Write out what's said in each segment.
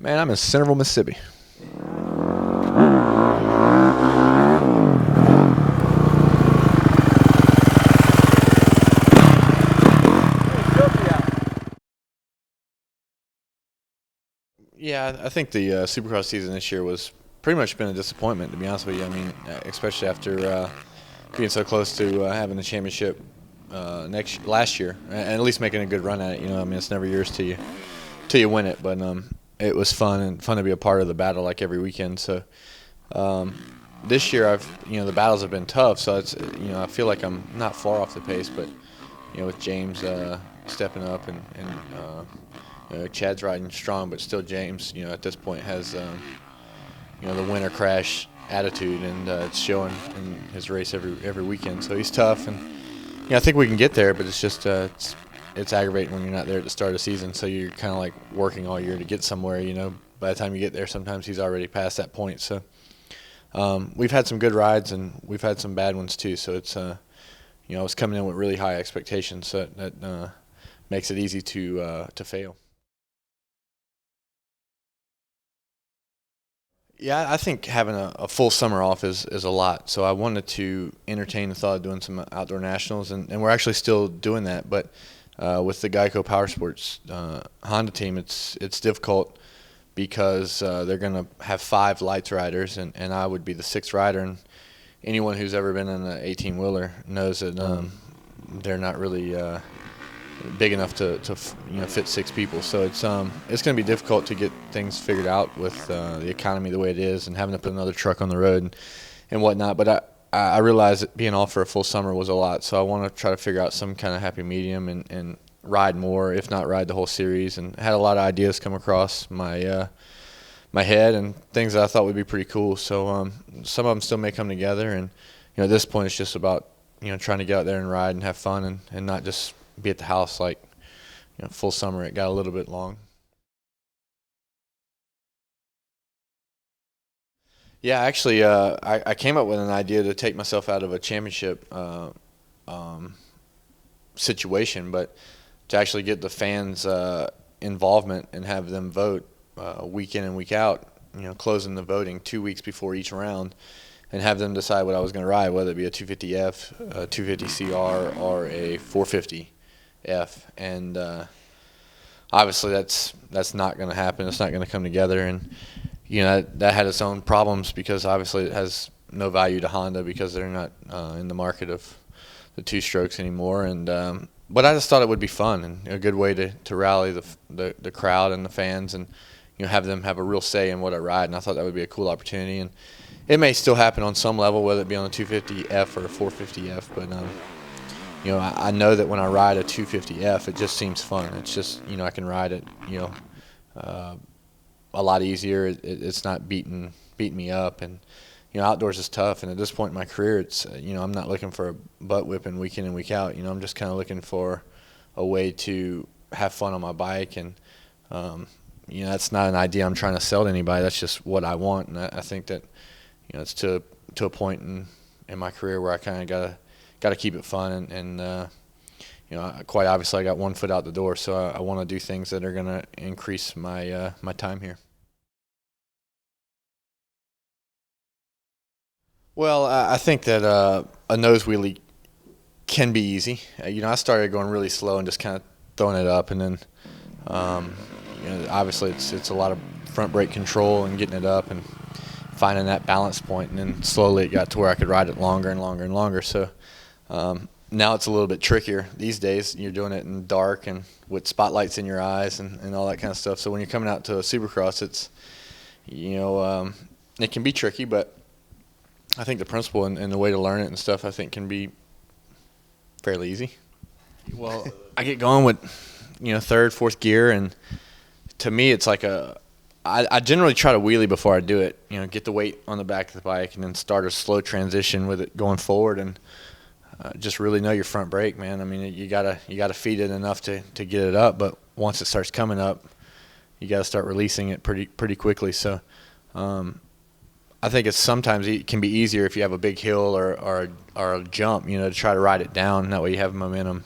Man, I'm in Centreville, Mississippi. Yeah, I think the Supercross season this year was pretty much been a disappointment, to be honest with you. I mean, especially after being so close to having the championship last year, and at least making a good run at it. You know, I mean, it's never yours till you win it, but it was fun to be a part of the battle like every weekend. So this year, the battles have been tough. So I feel like I'm not far off the pace, but with James stepping up and Chad's riding strong, but still James, at this point has, the winner crash attitude, and it's showing in his race every weekend. So he's tough, and I think we can get there, but it's just it's aggravating when you're not there at the start of the season. So you're kind of like working all year to get somewhere. By the time you get there, sometimes he's already past that point. So we've had some good rides, and we've had some bad ones too. So it's I was coming in with really high expectations, so that makes it easy to fail. Yeah, I think having a full summer off is a lot. So I wanted to entertain the thought of doing some outdoor nationals, and we're actually still doing that. But with the Geico Power Sports Honda team, it's difficult because they're going to have 5 lights riders, and I would be the 6th rider. And anyone who's ever been in an 18-wheeler knows that they're not really big enough to fit 6 people. So it's going to be difficult to get things figured out with the economy the way it is, and having to put another truck on the road and whatnot. But I realized that being off for a full summer was a lot, so I want to try to figure out some kind of happy medium and ride more, if not ride the whole series. And had a lot of ideas come across my head and things that I thought would be pretty cool. So some of them still may come together, and at this point it's just about trying to get out there and ride and have fun, and not just be at the house like full summer. It got a little bit long. Yeah, actually, I came up with an idea to take myself out of a championship um, situation, but to actually get the fans' involvement and have them vote week in and week out. Closing the voting 2 weeks before each round, and have them decide what I was going to ride, whether it be a 250F, a 250CR, or a 450F. And obviously that's not going to happen. It's not going to come together, and that had its own problems because obviously it has no value to Honda because they're not in the market of the 2-strokes anymore. And but I just thought it would be fun and a good way to rally the crowd and the fans, and have them have a real say in what I ride. And I thought that would be a cool opportunity, and it may still happen on some level, whether it be on a 250F or a 450F. But I know that when I ride a 250F, it just seems fun. It's just I can ride it a lot easier. It's not beating me up, and outdoors is tough. And at this point in my career, it's I'm not looking for a butt whipping week in and week out. I'm just kind of looking for a way to have fun on my bike, and that's not an idea I'm trying to sell to anybody. That's just what I want, and I think that it's to a point in my career where I kind of gotta keep it fun, and quite obviously I got one foot out the door, so I want to do things that are going to increase my time here. Well, I think that a nose wheelie can be easy. I started going really slow and just kind of throwing it up, and then obviously it's a lot of front brake control and getting it up and finding that balance point, and then slowly it got to where I could ride it longer and longer and longer. So now it's a little bit trickier these days. You're doing it in dark and with spotlights in your eyes and all that kind of stuff. So when you're coming out to a Supercross, it's it can be tricky, but I think the principle and the way to learn it and stuff, I think, can be fairly easy. Well, I get going with 3rd, 4th gear, and to me it's like I generally try to wheelie before I do it. Get the weight on the back of the bike, and then start a slow transition with it going forward, and just really know your front brake, man. I mean, you gotta feed it enough to get it up, but once it starts coming up, you gotta start releasing it pretty quickly. So I think sometimes it can be easier if you have a big hill or a jump, to try to ride it down. That way you have momentum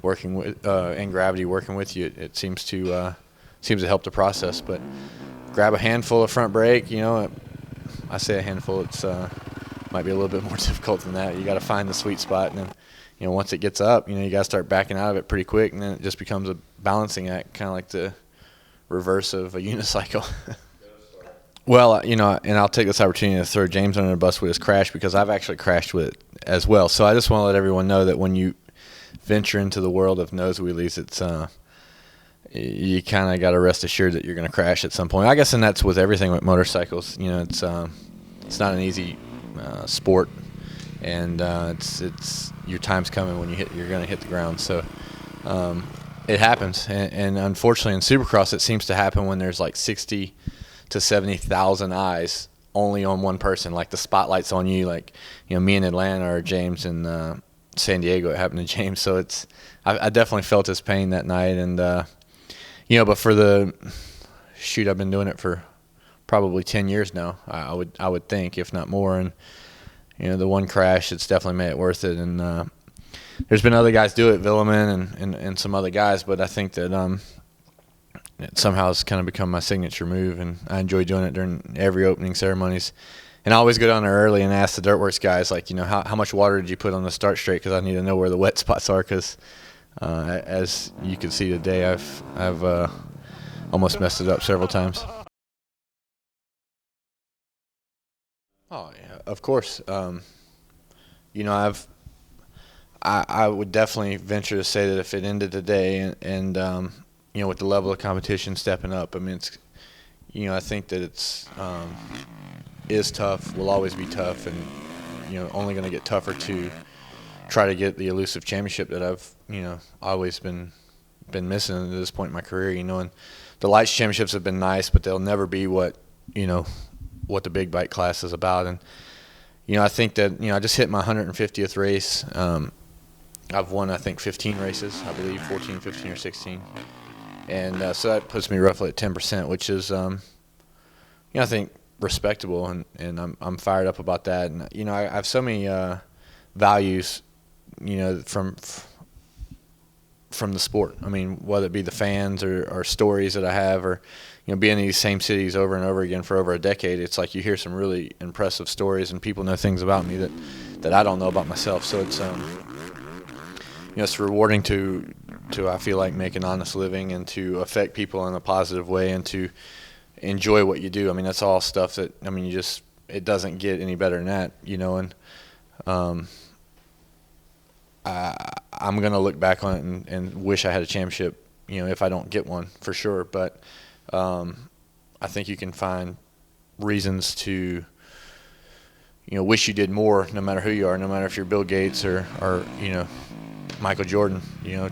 working with and gravity working with you. It seems to help the process, but grab a handful of front brake. I say a handful. It's might be a little bit more difficult than that. You got to find the sweet spot, and then once it gets up, you got to start backing out of it pretty quick, and then it just becomes a balancing act, kind of like the reverse of a unicycle. Well, and I'll take this opportunity to throw James under the bus with his crash, because I've actually crashed with it as well. So I just want to let everyone know that when you venture into the world of nose wheelies, it's you kind of got to rest assured that you're going to crash at some point. I guess, and that's with everything with motorcycles. It's not an easy sport, and it's your time's coming when you're going to hit the ground. So it happens, and unfortunately in Supercross it seems to happen when there's like 60 to 70,000 eyes only on one person. Like the spotlight's on you. Like me in Atlanta, or James in San Diego. It happened to James, so I definitely felt his pain that night, and but for I've been doing it for probably 10 years now. I would think, if not more, and the one crash, it's definitely made it worth it. And there's been other guys do it, Villeman and some other guys, but I think that it somehow has kind of become my signature move, and I enjoy doing it during every opening ceremonies. And I always go down there early and ask the Dirtworks guys, like, how much water did you put on the start straight, because I need to know where the wet spots are, because as you can see today, I've almost messed it up several times. Oh yeah, of course. I would definitely venture to say that if it ended today, and with the level of competition stepping up, I mean, it's I think that it's is tough, will always be tough, and only going to get tougher to try to get the elusive championship that I've always been missing at this point in my career. And the lights championships have been nice, but they'll never be what the big bike class is about. And I think that I just hit my 150th race. I've won, I think, 15 races, I believe, 14, 15, or 16, and so that puts me roughly at 10%, which is I think respectable, and I'm fired up about that. And I have so many values from the sport. I mean, whether it be the fans or stories that I have, or being in these same cities over and over again for over a decade, it's like you hear some really impressive stories, and people know things about me that I don't know about myself. So it's it's rewarding to I feel like make an honest living, and to affect people in a positive way, and to enjoy what you do. I mean, that's all stuff that it doesn't get any better than that, and I'm going to look back on it and wish I had a championship, if I don't get one, for sure. But I think you can find reasons to, wish you did more, no matter who you are, no matter if you're Bill Gates or Michael Jordan,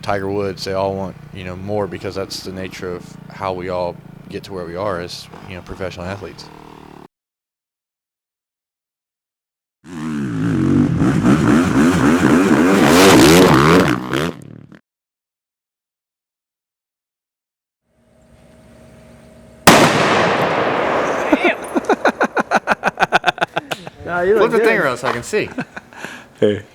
Tiger Woods. They all want, more, because that's the nature of how we all get to where we are as, professional athletes. No, you Flip the good. thing around so I can see. Hey.